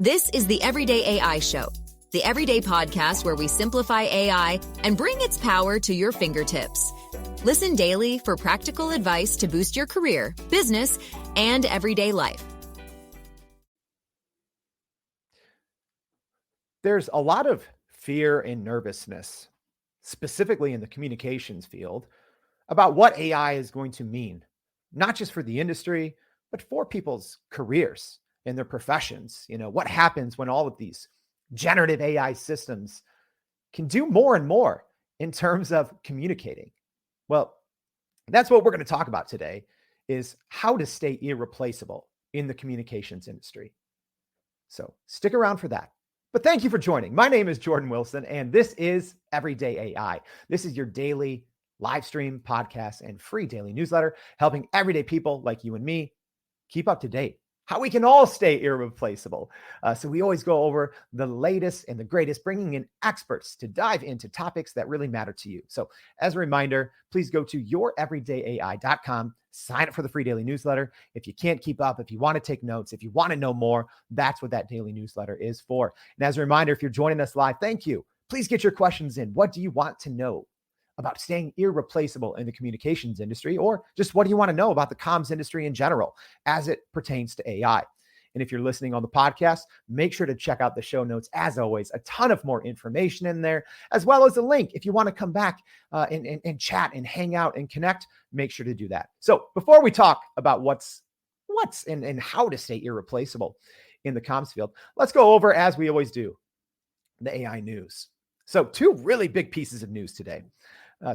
This is the Everyday AI Show, the everyday podcast where we simplify AI and bring its power to your fingertips. Listen daily for practical advice to boost your career, business, and everyday life. There's a lot of fear and nervousness, specifically in the communications field, about what AI is going to mean, not just for the industry, but for people's careers and their professions. What happens when all of these generative AI systems can do more and more in terms of communicating? Well, that's what we're going to talk about today, is how to stay irreplaceable in the communications industry. So stick around for that. But thank you for joining. My name is Jordan Wilson, and this is Everyday AI. This is your daily live stream, podcast, and free daily newsletter, helping everyday people like you and me keep up to date, how we can all stay irreplaceable. So we always go over the latest and the greatest, bringing in experts to dive into topics that really matter to you. So as a reminder, please go to youreverydayai.com, sign up for the free daily newsletter. If you can't keep up, if you want to take notes, if you want to know more, that's what that daily newsletter is for. And as a reminder, if you're joining us live, thank you. Please get your questions in. What do you want to know about staying irreplaceable in the communications industry, or just what do you want to know about the comms industry in general as it pertains to AI? And if you're listening on the podcast, make sure to check out the show notes. As always, a ton of more information in there, as well as a link. If you want to come back and chat and hang out and connect, make sure to do that. So before we talk about what's and how to stay irreplaceable in the comms field, let's go over, as we always do, the AI news. So two really big pieces of news today.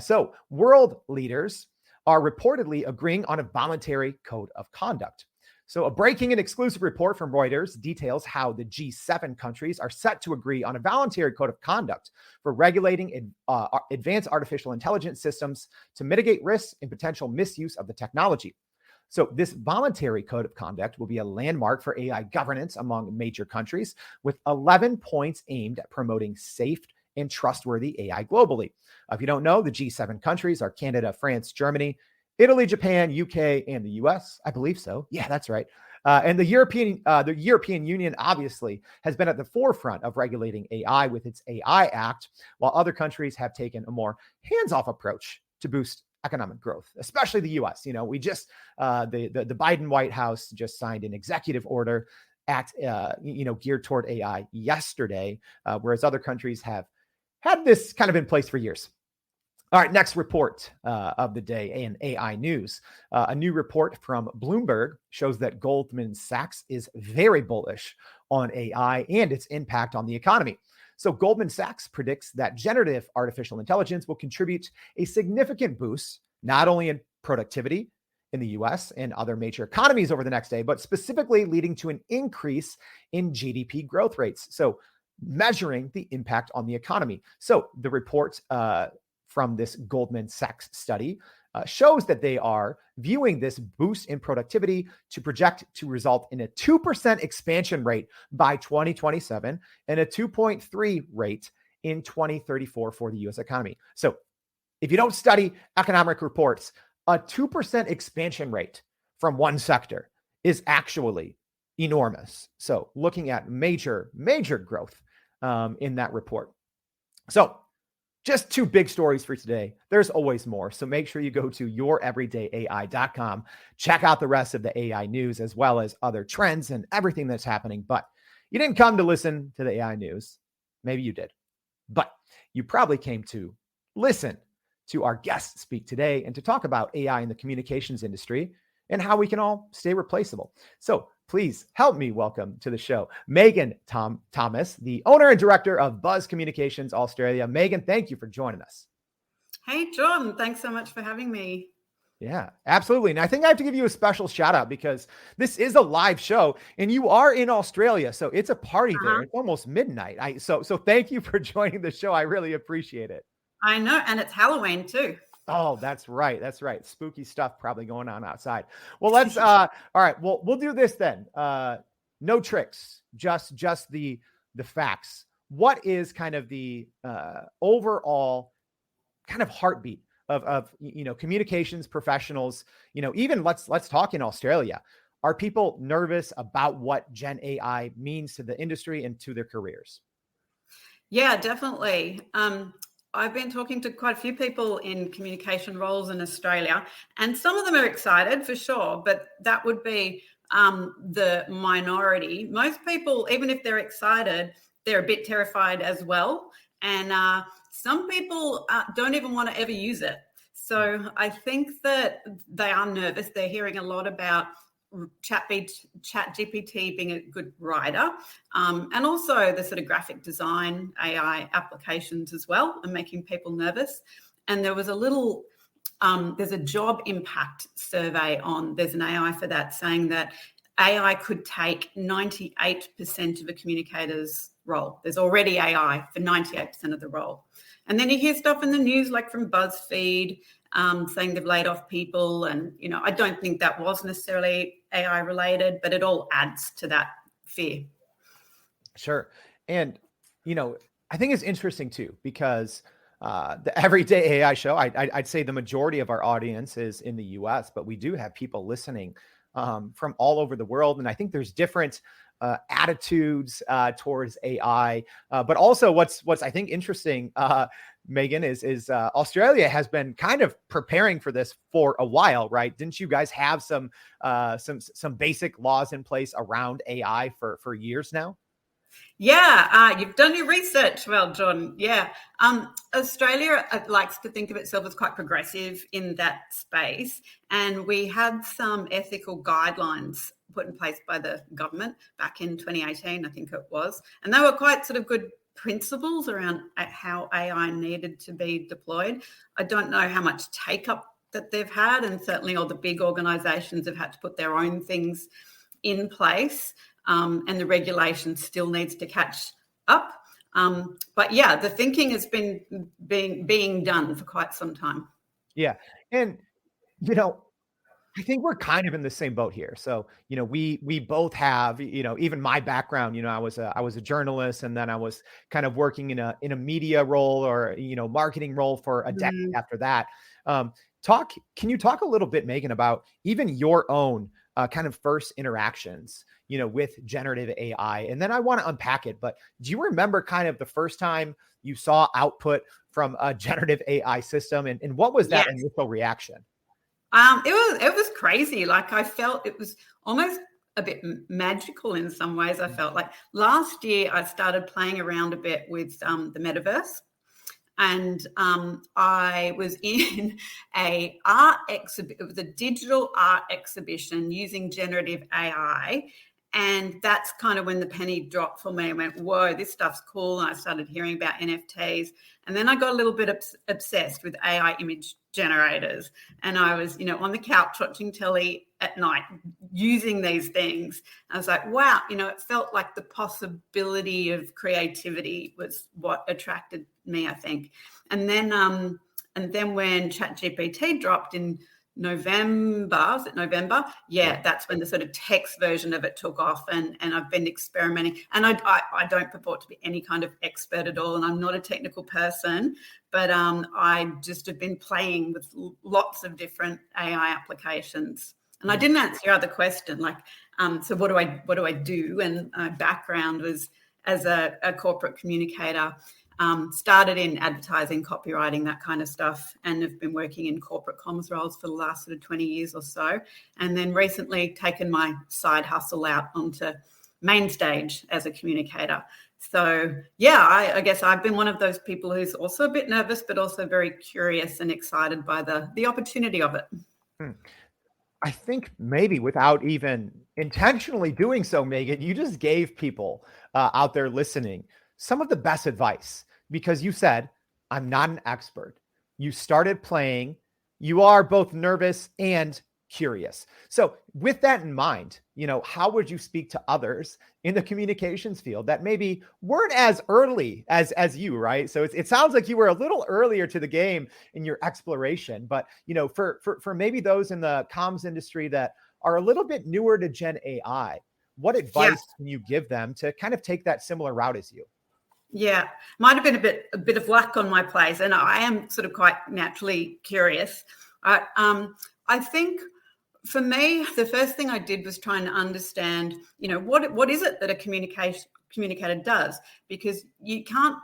So world leaders are reportedly agreeing on a voluntary code of conduct. So a breaking and exclusive report from Reuters details how the G7 countries are set to agree on a voluntary code of conduct for regulating advanced artificial intelligence systems to mitigate risks and potential misuse of the technology. So this voluntary code of conduct will be a landmark for AI governance among major countries, with 11 points aimed at promoting safe and trustworthy AI globally. If you don't know, the G7 countries are Canada, France, Germany, Italy, Japan, UK, and the US. I believe so. Yeah, that's right. And the European Union obviously has been at the forefront of regulating AI with its AI Act, while other countries have taken a more hands-off approach to boost economic growth, especially the US. We just the Biden White House just signed an executive order geared toward AI yesterday, whereas other countries have had this kind of in place for years. All right, next report of the day in AI news. A new report from Bloomberg shows that Goldman Sachs is very bullish on AI and its impact on the economy. So Goldman Sachs predicts that generative artificial intelligence will contribute a significant boost, not only in productivity in the US and other major economies over the next day, but specifically leading to an increase in GDP growth rates. So measuring the impact on the economy. So the report from this Goldman Sachs study shows that they are viewing this boost in productivity to project to result in a 2% expansion rate by 2027 and a 2.3 rate in 2034 for the US economy. So if you don't study economic reports, a 2% expansion rate from one sector is actually enormous. So looking at major growth in that report. So just two big stories for today. There's always more. So make sure you go to youreverydayai.com. Check out the rest of the AI news, as well as other trends and everything that's happening. But you didn't come to listen to the AI news. Maybe you did. But you probably came to listen to our guest speak today and to talk about AI in the communications industry and how we can all stay replaceable. So please help me welcome to the show Megan Thomas, the owner and director of Buzz Communications Australia. Megan, thank you for joining us. Hey, John, thanks so much for having me. Yeah, absolutely. And I think I have to give you a special shout out because this is a live show and you are in Australia. So it's a party there. It's almost midnight. So thank you for joining the show. I really appreciate it. I know. And it's Halloween too. Oh, that's right. That's right. Spooky stuff probably going on outside. Well, let's, all right. Well, we'll do this then. No tricks, just the facts. What is kind of the overall kind of heartbeat of communications professionals, even let's talk in Australia. Are people nervous about what Gen AI means to the industry and to their careers? Yeah, definitely. I've been talking to quite a few people in communication roles in Australia, and some of them are excited for sure, but that would be the minority. Most people, even if they're excited, they're a bit terrified as well. And some people don't even want to ever use it. So I think that they are nervous. They're hearing a lot about ChatGPT being a good writer, and also the sort of graphic design AI applications as well, and making people nervous. And there was a little, there's a job impact survey there's an AI for that, saying that AI could take 98% of a communicator's role. There's already AI for 98% of the role. And then you hear stuff in the news, like from BuzzFeed, saying they've laid off people. And, I don't think that was necessarily AI related, but it all adds to that fear. Sure. And, I think it's interesting too, because the Everyday AI show, I'd say the majority of our audience is in the US, but we do have people listening from all over the world. And I think there's different attitudes towards AI. But also what's I think interesting, Megan, is Australia has been kind of preparing for this for a while, right? Didn't you guys have some basic laws in place around AI for years now? Yeah, you've done your research well, John. Yeah. Australia likes to think of itself as quite progressive in that space. And we had some ethical guidelines put in place by the government back in 2018, I think it was. And they were quite sort of good principles around how AI needed to be deployed. I don't know how much take up that they've had, and certainly all the big organizations have had to put their own things in place. And the regulation still needs to catch up. But yeah, the thinking has been being done for quite some time. Yeah. And, I think we're kind of in the same boat here. So, we both have, even my background, I was a journalist, and then I was kind of working in a media role or, marketing role for a decade after that. Can you talk a little bit, Megan, about even your own kind of first interactions, with generative AI? And then I want to unpack it, but do you remember kind of the first time you saw output from a generative AI system, and what was that initial reaction? It was crazy. Like, I felt it was almost a bit magical in some ways. I felt like last year I started playing around a bit with the Metaverse. And I was in a art exhibit. It was a digital art exhibition using generative AI. And that's kind of when the penny dropped for me. I went, whoa, this stuff's cool. And I started hearing about NFTs. And then I got a little bit obsessed with AI image generators. And I was, on the couch watching telly at night using these things. I was like, wow, it felt like the possibility of creativity was what attracted me, I think. And then when ChatGPT dropped in November, was it November? Yeah, that's when the sort of text version of it took off, and I've been experimenting. And I don't purport to be any kind of expert at all, and I'm not a technical person, but I just have been playing with lots of different AI applications. And I didn't answer your other question, like, so what do I do? And my background was as a corporate communicator. Started in advertising, copywriting, that kind of stuff, and have been working in corporate comms roles for the last sort of 20 years or so. And then recently taken my side hustle out onto main stage as a communicator. So yeah, I guess I've been one of those people who's also a bit nervous, but also very curious and excited by the opportunity of it. I think maybe without even intentionally doing so, Megan, you just gave people out there listening some of the best advice, because you said, I'm not an expert. You started playing. You are both nervous and curious. So with that in mind, how would you speak to others in the communications field that maybe weren't as early as you, right? So it sounds like you were a little earlier to the game in your exploration, but for maybe those in the comms industry that are a little bit newer to Gen AI, what advice can you give them to kind of take that similar route as you? Yeah, might have been a bit of luck on my place, and I am sort of quite naturally curious. I think For me, the first thing I did was trying to understand, what is it that a communicator does? Because you can't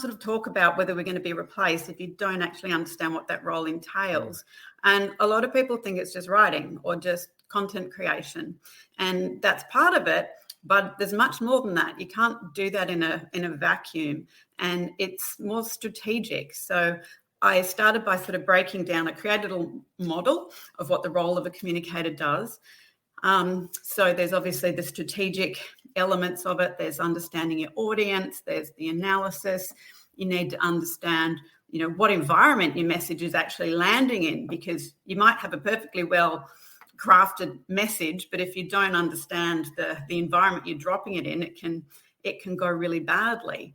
sort of talk about whether we're going to be replaced if you don't actually understand what that role entails. And a lot of people think it's just writing or just content creation, and that's part of it. But there's much more than that. You can't do that in a vacuum, and it's more strategic. So I started by sort of breaking down. I created a little model of what the role of a communicator does. So there's obviously the strategic elements of it. There's understanding your audience. There's the analysis. You need to understand, what environment your message is actually landing in, because you might have a perfectly well crafted message, but if you don't understand the environment you're dropping it in, it can go really badly.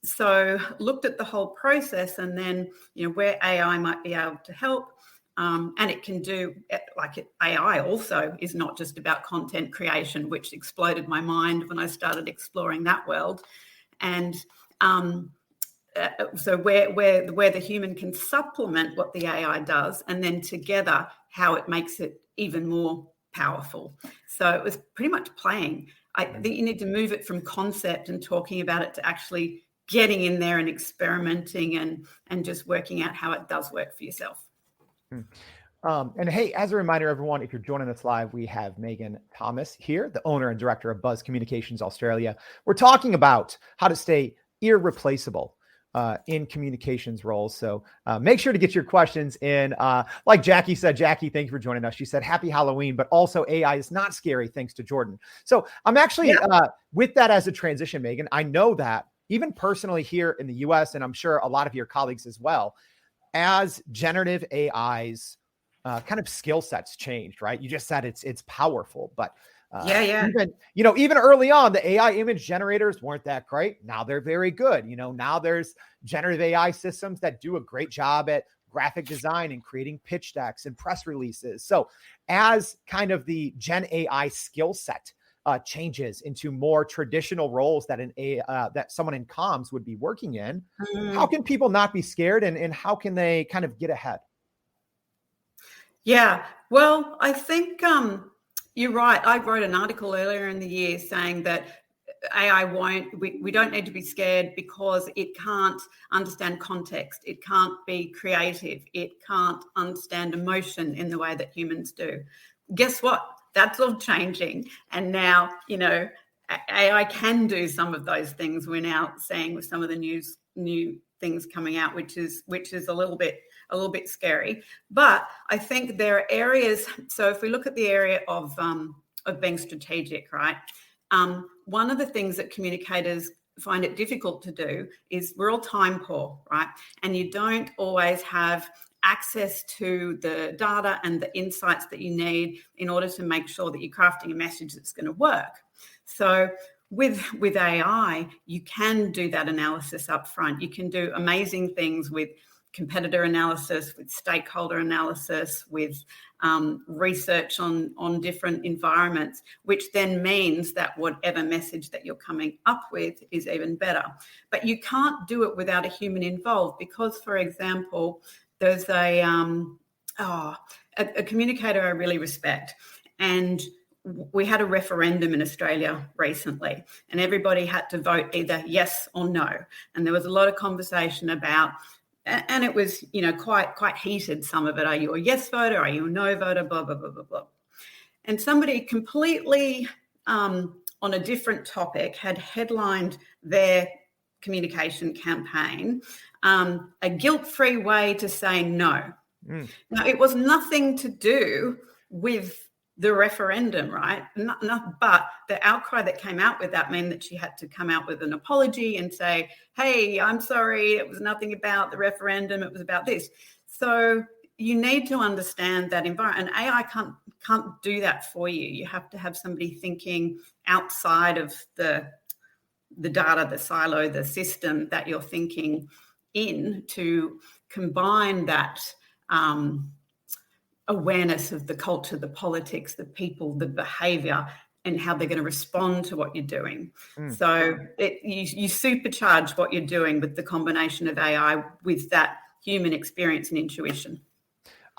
So looked at the whole process, and then where AI might be able to help. And it can do, AI also is not just about content creation, which exploded my mind when I started exploring that world. And so where the human can supplement what the AI does, and then together how it makes it even more powerful. So it was pretty much playing. I think you need to move it from concept and talking about it to actually getting in there and experimenting and just working out how it does work for yourself. And hey, as a reminder, everyone, if you're joining us live, we have Megan Thomas here, the owner and director of Buzz Communications Australia. We're talking about how to stay irreplaceable in communications roles. So make sure to get your questions in. Like Jackie said, Jackie, thank you for joining us. She said, happy Halloween, but also AI is not scary, thanks to Jordan. So I'm actually with that as a transition, Megan. I know that even personally here in the US, and I'm sure a lot of your colleagues as well, as generative AI's kind of skill sets changed, right? You just said it's powerful, but even early on, the AI image generators weren't that great. Now they're very good. Now there's generative AI systems that do a great job at graphic design and creating pitch decks and press releases. So as kind of the Gen AI skill set changes into more traditional roles that that someone in comms would be working in, how can people not be scared, and how can they kind of get ahead? Yeah, well, I think you're right. I wrote an article earlier in the year saying that AI we don't need to be scared because it can't understand context. It can't be creative. It can't understand emotion in the way that humans do. Guess what? That's all changing. And now, AI can do some of those things. We're now seeing with some of the new things coming out, which is a little bit scary. But I think there are areas. So if we look at the area of being strategic, right? One of the things that communicators find it difficult to do is we're all time poor, right? And you don't always have access to the data and the insights that you need in order to make sure that you're crafting a message that's going to work. So with AI, you can do that analysis up front. You can do amazing things with competitor analysis, with stakeholder analysis, with research on different environments, which then means that whatever message that you're coming up with is even better. But you can't do it without a human involved because, for example, there's a communicator I really respect, and we had a referendum in Australia recently, and everybody had to vote either yes or no. And there was a lot of conversation about, and it was, quite heated, some of it. Are you a yes voter? Are you a no voter? Blah, blah, blah, blah, blah. And somebody completely on a different topic had headlined their communication campaign, a guilt-free way to say no. Now, it was nothing to do with the referendum, right? But the outcry that came out with that meant that she had to come out with an apology and say, hey, I'm sorry, it was nothing about the referendum, it was about this. So you need to understand that environment, and AI can't do that for you. You have to have somebody thinking outside of the data, the silo, the system that you're thinking in, to combine that awareness of the culture, the politics, the people, the behavior, and how they're going to respond to what you're doing. So you supercharge what you're doing with the combination of AI with that human experience and intuition.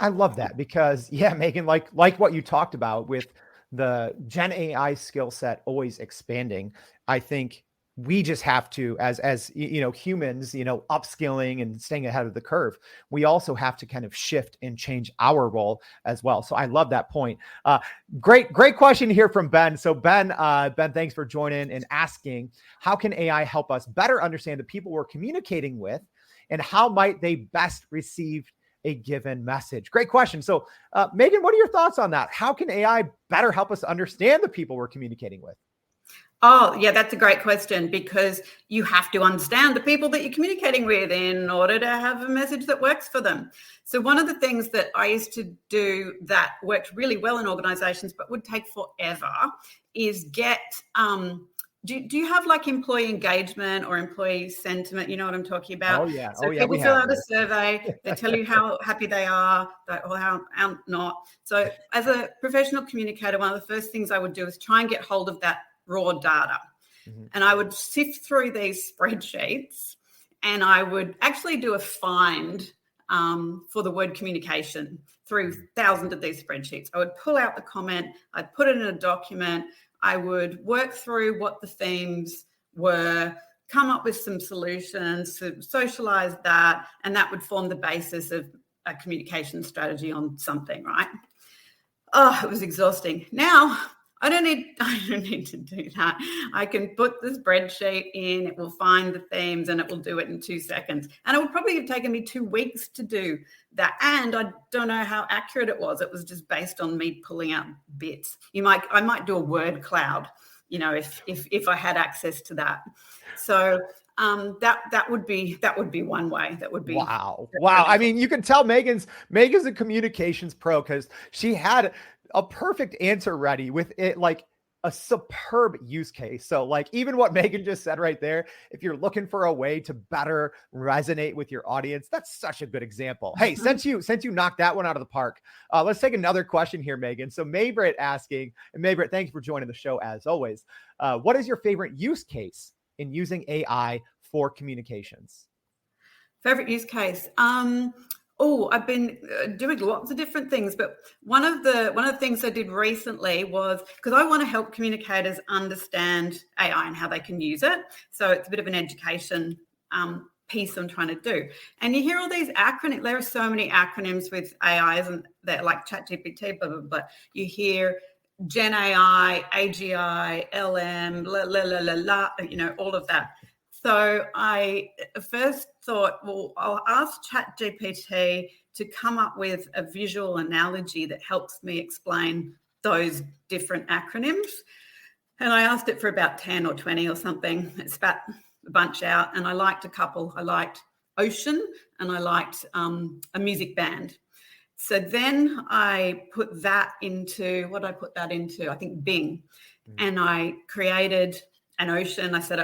I love that because Megan, like what you talked about with the Gen AI skill set always expanding. I think we just have to, as humans, upskilling and staying ahead of the curve. We also have to kind of shift and change our role as well. So I love that point. Great question here from Ben. So Ben, thanks for joining and asking, how can AI help us better understand the people we're communicating with, and how might they best receive a given message? Great question. So, Megan, what are your thoughts on that? How can AI better help us understand the people we're communicating with? Oh, yeah, that's a great question, because you have to understand the people that you're communicating with in order to have a message that works for them. So one of the things that I used to do that worked really well in organizations but would take forever is get do you have like employee engagement or employee sentiment? You know what I'm talking about? Oh yeah. So people fill out a survey, they tell you how happy they are or how not. So as a professional communicator, one of the first things I would do is try and get hold of that raw data. Mm-hmm. And I would sift through these spreadsheets, and I would actually do a find for the word communication through thousands of these spreadsheets. I would pull out the comment, I'd put it in a document, I would work through what the themes were, come up with some solutions, to socialize that, and that would form the basis of a communication strategy on something, right? Oh, it was exhausting. Now, I don't need to do that. I can put the spreadsheet in, it will find the themes, and it will do it in 2 seconds. And it would probably have taken me 2 weeks to do that. And I don't know how accurate it was. It was just based on me pulling out bits. I might do a word cloud, if I had access to that. So that would be one way. That would be wow. I mean, you can tell Megan's a communications pro, because she had a perfect answer ready with it, like a superb use case. So like even what Megan just said right there, if you're looking for a way to better resonate with your audience, that's such a good example. Hey, since you knocked that one out of the park, let's take another question here, Megan. So Maybrit asking, and Maybrit, thank you for joining the show as always. What is your favorite use case in using AI for communications? Favorite use case? I've been doing lots of different things, but one of the things I did recently was, because I want to help communicators understand AI and how they can use it. So it's a bit of an education piece I'm trying to do. And you hear all these acronyms. There are so many acronyms with AIs, and they're like ChatGPT, blah, blah, blah. You hear Gen AI, AGI, LM, la, la, la, la, la, all of that. So I first thought, well, I'll ask ChatGPT to come up with a visual analogy that helps me explain those different acronyms. And I asked it for about 10 or 20 or something. It spat a bunch out, and I liked a couple. I liked ocean, and I liked a music band. So then I put that into, I think Bing. And I created an ocean. I said,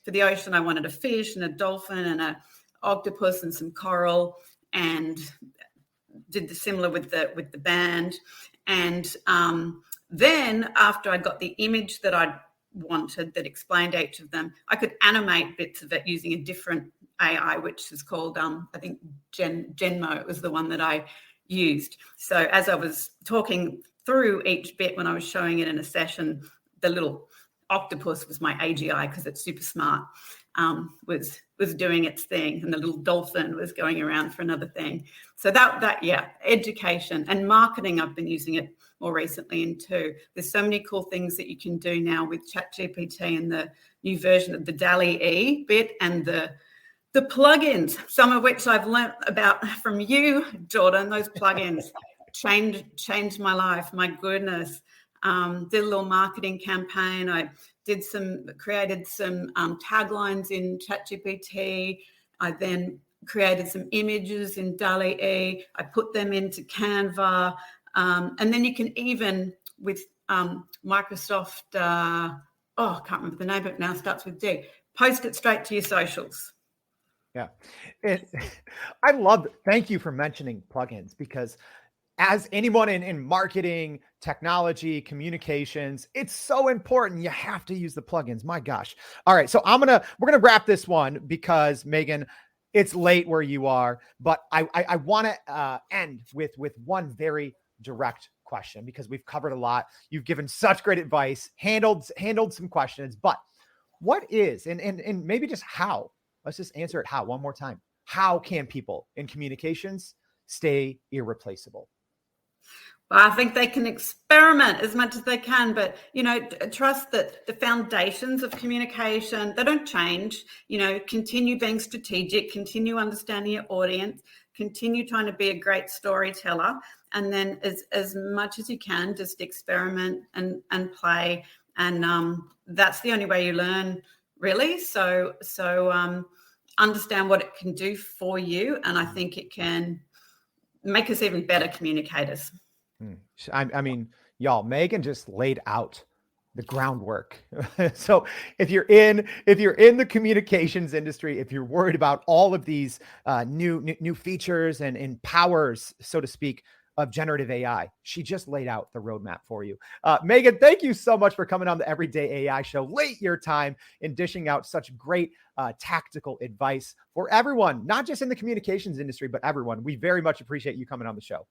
for the ocean, I wanted a fish and a dolphin and an octopus and some coral, and did the similar with the band. And then after I got the image that I wanted that explained each of them, I could animate bits of it using a different AI, which is called, I think Genmo. It was the one that I used. So as I was talking through each bit when I was showing it in a session, the little octopus was my AGI, because it's super smart, was doing its thing, and the little dolphin was going around for another thing. So that education and marketing, I've been using it more recently in too. There's so many cool things that you can do now with ChatGPT and the new version of the DALL-E bit and the plugins, some of which I've learnt about from you, Jordan. Those plugins changed my life. My goodness. Did a little marketing campaign. I created some taglines in ChatGPT. I then created some images in DALL-E. I put them into Canva. And then you can even, with Microsoft, I can't remember the name of it now, starts with D, post it straight to your socials. Yeah. Thank you for mentioning plugins, because as anyone in marketing, technology, communications, it's so important. You have to use the plugins. My gosh. All right. So we're going to wrap this one, because Megan, it's late where you are, but I want to end with one very direct question, because we've covered a lot. You've given such great advice, handled some questions, but what is, and maybe just how, let's just answer it how one more time. How can people in communications stay irreplaceable? Well, I think they can experiment as much as they can, but, trust that the foundations of communication, they don't change. Continue being strategic, continue understanding your audience, continue trying to be a great storyteller, and then as much as you can, just experiment and play. And that's the only way you learn, really. So understand what it can do for you, and I think it can make us even better communicators. I mean, y'all, Megan just laid out the groundwork. So if you're in the communications industry, if you're worried about all of these new features and powers, so to speak, of generative AI, she just laid out the roadmap for you. Megan, thank you so much for coming on the Everyday AI Show late your time and dishing out such great tactical advice for everyone, not just in the communications industry, but everyone. We very much appreciate you coming on the show.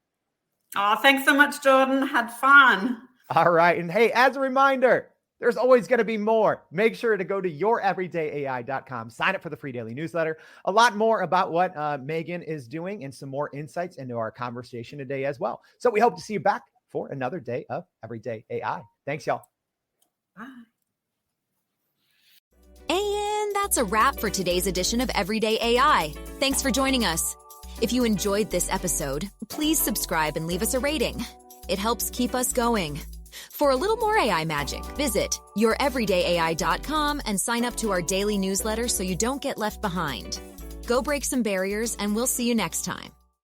Oh, thanks so much, Jordan. Had fun. All right. And hey, as a reminder, there's always going to be more. Make sure to go to youreverydayai.com. Sign up for the free daily newsletter. A lot more about what Megan is doing and some more insights into our conversation today as well. So we hope to see you back for another day of Everyday AI. Thanks, y'all. Bye. And that's a wrap for today's edition of Everyday AI. Thanks for joining us. If you enjoyed this episode, please subscribe and leave us a rating. It helps keep us going. For a little more AI magic, visit youreverydayai.com and sign up to our daily newsletter so you don't get left behind. Go break some barriers, and we'll see you next time.